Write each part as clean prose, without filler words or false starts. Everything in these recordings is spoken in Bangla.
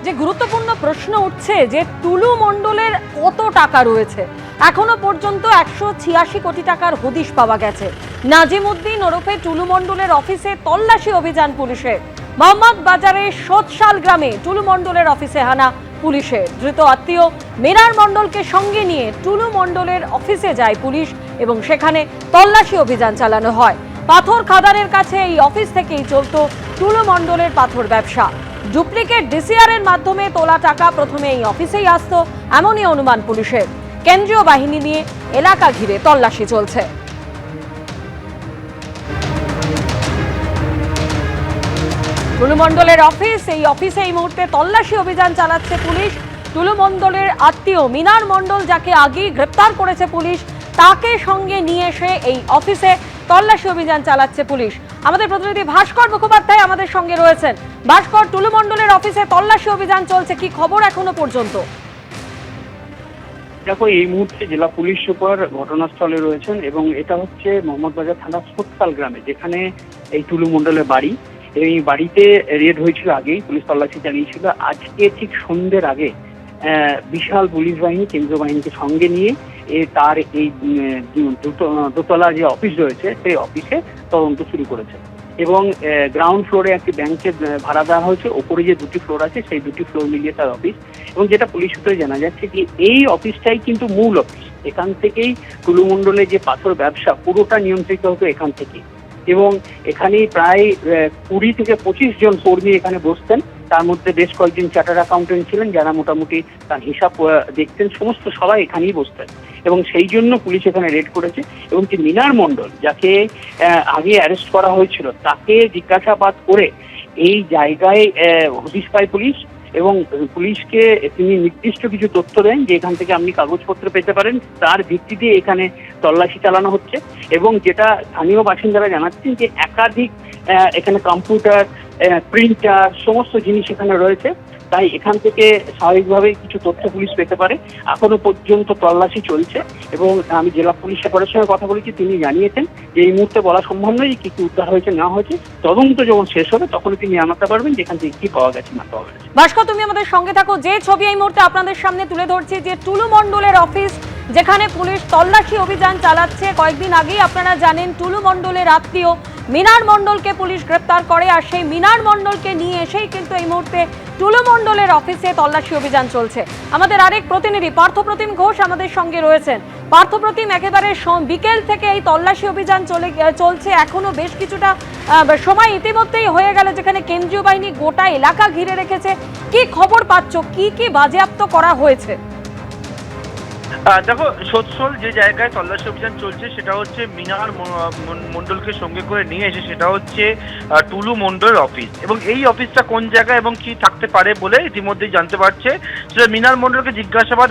যে গুরুত্বপূর্ণ প্রশ্ন উঠছে যে টুলু মণ্ডলের কত টাকা রয়েছে। এখনো পর্যন্ত 186 কোটি টাকার হদিশ পাওয়া গেছে। নাজিমউদ্দিন ওরফে টুলু মণ্ডলের অফিসে তল্লাশি অভিযান পুলিশের। মোহাম্মদ বাজারের সোতশাল গ্রামে টুলু মণ্ডলের অফিসে হানা পুলিশের। ধৃত আত্মীয় মিনার মণ্ডলকে সঙ্গে নিয়ে টুলু মণ্ডলের অফিসে যায় পুলিশ এবং সেখানে তল্লাশি অভিযান চালানো হয়। পাথর খাদানের কাছে এই অফিস থেকেই চলতো টুলু মণ্ডলের পাথর ব্যবসা। ডুপ্লিকেট ডিসিআর এর মাধ্যমে তোলা টাকা প্রথমে এই অফিসেই আসতো, এমনই অনুমান পুলিশের। কেন্দ্রীয় বাহিনী নিয়ে এলাকা ঘিরে তল্লাশি চলছে। টুলু মণ্ডলের অফিস, এই অফিসে এই মুহূর্তে তল্লাশি অভিযান চালাচ্ছে পুলিশ। টুলু মণ্ডলের আত্মীয় মিনার মণ্ডল, যাকে আগেই গ্রেপ্তার করেছে পুলিশ, তাকে সঙ্গে নিয়ে এসে এই অফিসে তল্লাশি অভিযান চালাচ্ছে পুলিশ। আমাদের প্রতিনিধি ভাস্কর মুখোপাধ্যায় আমাদের সঙ্গে রয়েছেন। ভাস্কর, টুলু মণ্ডলের অফিসে তল্লাশি অভিযান চলছে, কি খবর এখনো পর্যন্ত? দেখো, এই মুহূর্তে জেলা পুলিশ সুপার ঘটনাস্থলে রয়েছেন এবং এটা হচ্ছে মোহাম্মদ বাজার থানা সোতশাল গ্রামে, যেখানে এই টুলু মণ্ডলের বাড়ি। এই বাড়িতে রেড হয়েছিল, আগেই পুলিশ তল্লাশি চালিয়েছিল। আজকে ঠিক সন্ধ্যের আগে বিশাল পুলিশ বাহিনী, কেন্দ্রীয় বাহিনীকে সঙ্গে নিয়ে তার এই দোতলা যে অফিস রয়েছে সেই অফিসে তদন্ত শুরু করেছে এবং গ্রাউন্ড ফ্লোরে একটি ব্যাংকের ভাড়া দেওয়া হয়েছে। ওপরে যে দুটি ফ্লোর আছে সেই দুটি ফ্লোর মিলিয়ে তার অফিস। এবং যেটা পুলিশ সূত্রে জানা যাচ্ছে যে এই অফিসটাই কিন্তু মূল অফিস। এখান থেকেই টুলু মণ্ডলের যে পাথর ব্যবসা পুরোটা নিয়ন্ত্রিত হতো এখান থেকে। এবং এখানেই প্রায় 20 থেকে 25 জন কর্মী এখানে বসতেন। তার মধ্যে বেশ কয়েকজন চার্টার্ড অ্যাকাউন্টেন্ট ছিলেন যারা মোটামুটি তার হিসাব দেখতেন। সমস্ত সবাই এখানেই বসতেন এবং সেই জন্য পুলিশ এখানে রেড করেছে। এবং যে মিনার মণ্ডল, যাকে আগে অ্যারেস্ট করা হয়েছিল, তাকে জিজ্ঞাসাবাদ করে এই জায়গায় হদিশ পায় পুলিশ এবং পুলিশকে তিনি নির্দিষ্ট কিছু তথ্য দেন যে এখান থেকে আপনি কাগজপত্র পেতে পারেন। তার ভিত্তিতে এখানে তল্লাশি চালানো হচ্ছে এবং যেটা স্থানীয় বাসিন্দারা জানাচ্ছেন যে একাধিক এখানে কম্পিউটার, প্রিন্টার, সমস্ত জিনিস এখানে রয়েছে। তাই এখান থেকে স্বাভাবিকভাবে কিছু তথ্য পুলিশ পেতে পারে। এখনো পর্যন্ত তল্লাশি চলছে এবং আমি জেলা পুলিশ সুপারের সঙ্গে কথা বলেছি, তিনি জানিয়েছেন যে এই মুহূর্তে বলা সম্ভব নয় কি কি উদ্ধার হয়েছে না হয়েছে। তদন্ত যখন শেষ হবে তখন তিনি জানাতে পারবেন যেখান থেকে কি পাওয়া গেছে না পাওয়া গেছে। ভাস্কর, তুমি আমাদের সঙ্গে থাকো। যে ছবি এই মুহূর্তে আপনাদের সামনে তুলে ধরছি, যে টুলু মণ্ডলের অফিস, যেখানে পুলিশ তল্লাশি অভিযান চালাচ্ছে। কয়েকদিন আগেই আপনারা জানেন টুলু মণ্ডলের আত্মীয় মিনার মণ্ডলকে পুলিশ গ্রেপ্তার করে, আর সেই মিনার মণ্ডলকে নিয়ে এসেই কিন্তু এই মুহূর্তে টুলু মণ্ডলের অফিসে তল্লাশি অভিযান চলছে। আমাদের আরেক প্রতিনিধি পার্থপ্রতিম ঘোষ আমাদের সঙ্গে রয়েছেন। পার্থপ্রতিম, একেবারে বিকেল থেকে এই তল্লাশি অভিযান চলছে, এখনো বেশ কিছুটা সময় ইতিমধ্যেই হয়ে গেল যেখানে কেন্দ্রীয় বাহিনী গোটা এলাকা ঘিরে রেখেছে। কি খবর পাচ্ছ, কি কি বাজেয়াপ্ত করা হয়েছে? দেখো, সোতশাল যে জায়গায় তল্লাশি অভিযান চলছে সেটা হচ্ছে মিনার মণ্ডলকে সঙ্গে করে নিয়ে এসে সেটা হচ্ছে টুলু মণ্ডলের অফিস। এবং এই অফিসটা কোন জায়গায় এবং কি থাকতে পারে বলে ইতিমধ্যেই জানতে পারছে। সেটা মিনার মণ্ডলকে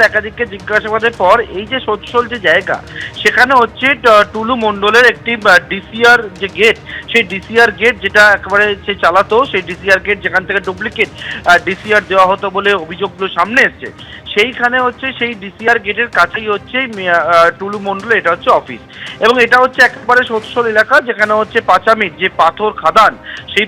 একাধিককে জিজ্ঞাসাবাদের পর এই যে সোতশাল যে জায়গা, সেখানে হচ্ছে টুলু মণ্ডলের একটি ডিসিআর যে গেট, সেই ডিসিআর গেট যেটা একেবারে সে চালাতো, সেই ডিসিআর গেট যেখান থেকে ডুপ্লিকেট ডিসিআর দেওয়া হতো বলে অভিযোগগুলো সামনে এসছে, সেইখানে হচ্ছে সেই ডিসিআর গেটের কাছেই হচ্ছে টুলু মণ্ডল, এটা হচ্ছে অফিস। এবং এটা হচ্ছে একেবারে সোতশাল এলাকা, যেখানে হচ্ছে পাচামির যে পাথর খাদান, সেই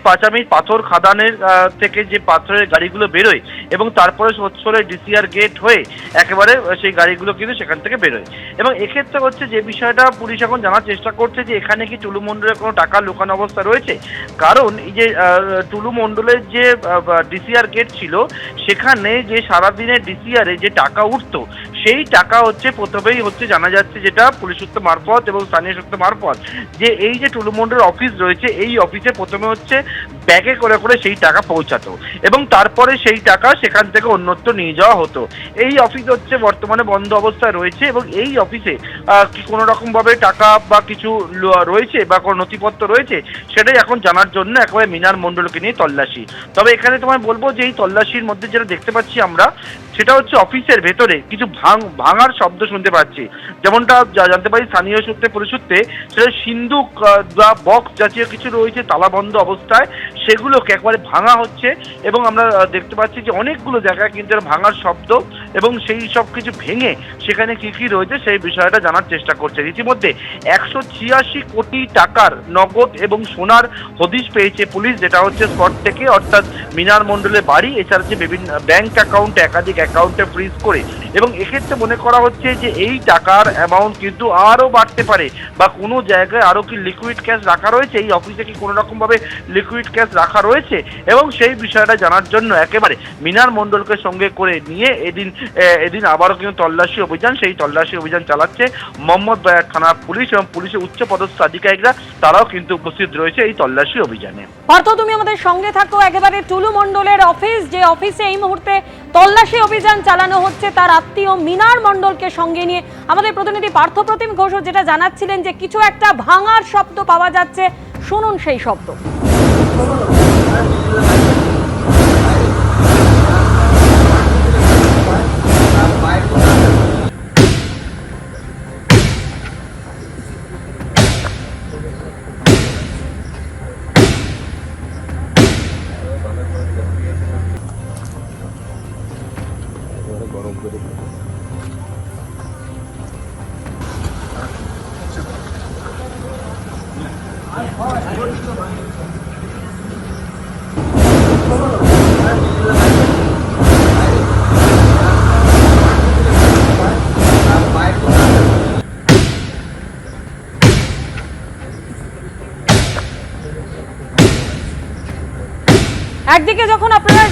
পাথর খাদানের থেকে যে পাথরের গাড়িগুলো বেরোয় এবং তারপরে সোতশালের ডিসিআর গেট হয়ে একেবারে সেই গাড়িগুলো কিন্তু সেখান থেকে বেরোয়। এবং এক্ষেত্রে হচ্ছে যে বিষয়টা পুলিশ এখন জানার চেষ্টা করছে যে এখানে কি টুলু মণ্ডলের কোনো টাকা লুকানো অবস্থা রয়েছে। কারণ এই যে টুলু মণ্ডলের যে ডিসিআর গেট ছিল, সেখানে যে সারাদিনের ডিসিআরে যে টাকা উঠতো, সেই টাকা হচ্ছে প্রথমেই হচ্ছে জানা যাচ্ছে, যেটা পুলিশ সূত্র মারফত এবং স্থানীয় সূত্র মারফত, যে এই যে টুলু মণ্ডলের অফিস রয়েছে, এই অফিসে প্রথমে হচ্ছে ব্যাগে করে করে সেই টাকা পৌঁছাতো এবং তারপরে সেই টাকা সেখান থেকে অন্যত্র নিয়ে যাওয়া হতো। এই অফিস হচ্ছে বর্তমানে বন্ধ অবস্থায় রয়েছে এবং এই অফিসে কি কোনো রকম ভাবে টাকা বা কিছু রয়েছে বা কোনো নথিপত্র রয়েছে, সেটাই এখন জানার জন্য একেবারে মিনার মণ্ডলকে নিয়ে তল্লাশি। তবে এখানে তোমায় বলবো যে এই তল্লাশির মধ্যে যেটা দেখতে পাচ্ছি আমরা, সেটা হচ্ছে অফিসের ভেতরে কিছু ভাঙার শব্দ শুনতে পাচ্ছি। যেমনটা জানতে পারি স্থানীয় সূত্রে পরিসূত্রে, সেটা সিন্দুক বা বক্স জাতীয় কিছু রয়েছে তালাবন্ধ অবস্থায়, সেগুলোকে একবারে ভাঙা হচ্ছে এবং আমরা দেখতে পাচ্ছি যে অনেকগুলো জায়গায় কিন্তু ভাঙার শব্দ এবং সেই সব কিছু ভেঙে সেখানে কি কি রয়েছে সেই বিষয়টা জানার চেষ্টা করছে। ইতিমধ্যে 186 কোটি টাকার নগদ এবং সোনার হদিশ পেয়েছে পুলিশ, যেটা হচ্ছে স্পট থেকে, অর্থাৎ মিনার মণ্ডলের বাড়ি, এছাড়া যে বিভিন্ন ব্যাংক অ্যাকাউন্টে একাধিক অ্যাকাউন্টে ফ্রিজ করে। এবং এক্ষেত্রে মনে করা হচ্ছে যে এই টাকার অ্যামাউন্ট কিন্তু আরও বাড়তে পারে, বা কোনো জায়গায় আরও কি লিকুইড ক্যাশ রাখা রয়েছে, এই অফিসে কি কোনো রকমভাবে লিকুইড ক্যাশ রাখা রয়েছে, এবং সেই বিষয়টা জানার জন্য একেবারে মিনার মণ্ডলকে সঙ্গে করে নিয়ে এদিন আবারও কিন্তু তল্লাশি অভিযান, সেই তল্লাশি অভিযান চালাচ্ছে মোহাম্মদবাজার থানার পুলিশ এবং পুলিশের উচ্চপদস্থ আধিকারিকরা, তারাও কিন্তু উপস্থিত রয়েছে এই তল্লাশি অভিযানে। পার্থ, তুমি আমাদের সঙ্গে থাকো। একেবারে টুলু মণ্ডলের অফিস, যে অফিসে এই মুহূর্তে তল্লাশি অভিযান চালানো হচ্ছে, তার আত্মীয় মিনার মণ্ডলকে সঙ্গে নিয়ে আমাদের প্রতিনিধি পার্থ প্রতিম ঘোষ যেটা জানাচ্ছিলেন যে কিছু একটা ভাঙার শব্দ পাওয়া যাচ্ছে, শুনুন সেই শব্দ। একদিকে যখন আপনারা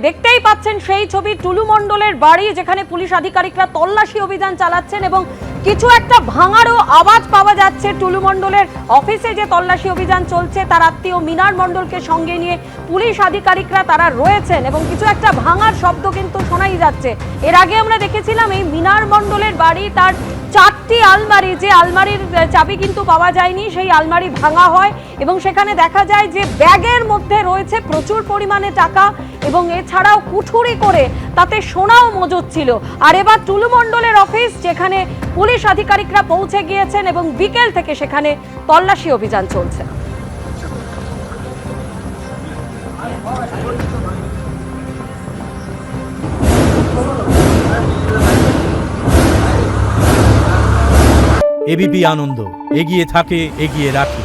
দেখতেই পাচ্ছেন সেই ছবি, টুলু মণ্ডলের বাড়ি, যেখানে পুলিশ আধিকারিকরা তল্লাশি অভিযান চালাচ্ছেন এবং কিছু একটা ভাঙারও আওয়াজ পাওয়া যাচ্ছে। টুলু মণ্ডলের অফিসে যে তল্লাশি অভিযান চলছে, তার আত্মীয় মিনার মণ্ডলকে সঙ্গে নিয়ে পুলিশ আধিকারিকরা তারা রয়েছেন এবং কিছু একটা ভাঙার শব্দ কিন্তু শোনাই যাচ্ছে। এর আগে আমরা দেখেছিলাম এই মিনার মণ্ডলের বাড়ি, তার 4টি আলমারি, যে আলমারির চাবি কিন্তু পাওয়া যায়নি, সেই আলমারি ভাঙা হয় এবং সেখানে দেখা যায় যে ব্যাগের মধ্যে রয়েছে প্রচুর পরিমাণে টাকা এবং এছাড়াও কুঠুরি করে তাতে সোনাও মজুদ ছিল। আর এবার টুলু মণ্ডলের অফিস, যেখানে পুলিশ আধিকারিকরা পৌঁছে গিয়েছেন এবং বিকেল থেকে সেখানে তল্লাশি অভিযান চলছে। এবিপি আনন্দ, এগিয়ে থাকে, এগিয়ে রাখে।